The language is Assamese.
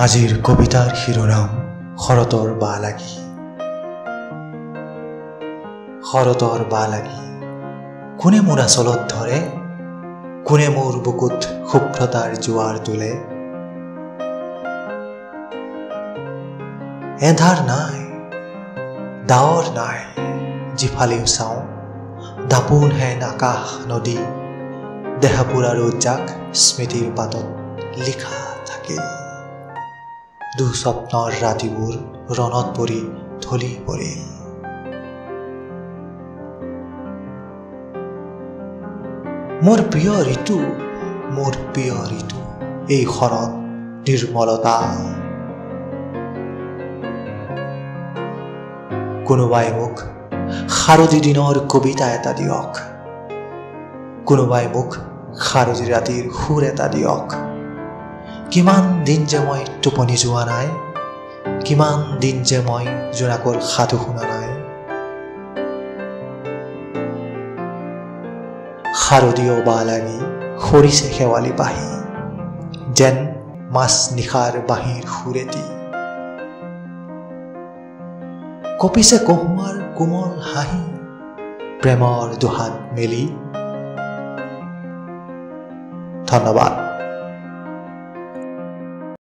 আজিৰ কবিতাৰ শিৰোনাম শৰতৰ বা লাগি। শৰতৰ বা লাগি কোনে মোৰ আচলত ধৰে, কোনে মোৰ বুকুত শুভ্ৰতাৰ জোৱাৰ তোলে। এন্ধাৰ নাই, ডাৱৰ নাই, যিফালেও চাওঁ দাপোন হেন আকাশ নদী, দেহাপুৰা ৰৌজাক স্মৃতিৰ পাতত লিখা থাকিল। দুঃস্বপ্নৰ ৰাতিবোৰ ৰণত পৰি ঢলি পৰিল। মোৰ প্ৰিয় ঋতু, মোৰ প্ৰিয় ঋতু, এই শৰৎ নিৰ্মলতা। কোনোবাই মোক শাৰদী দিনৰ কবিতা এটা দিয়ক, কোনোবাই মোক শাৰদী ৰাতিৰ সুৰ এটা দিয়ক। কিমান দিন যে মই টোপনি যোৱা নাই, কিমান দিন যে মই জোনাকৰ সাধু শুনা নাই। শাৰদীয় বা লাগি সৰিছে শেৱালি পাহি, যেন মাছ নিশাৰ বাঁহীৰ সুৰেতি। কঁপিছে কহুৱাৰ কোমল হাঁহি, প্ৰেমৰ দুহাত মেলি। ধন্যবাদ।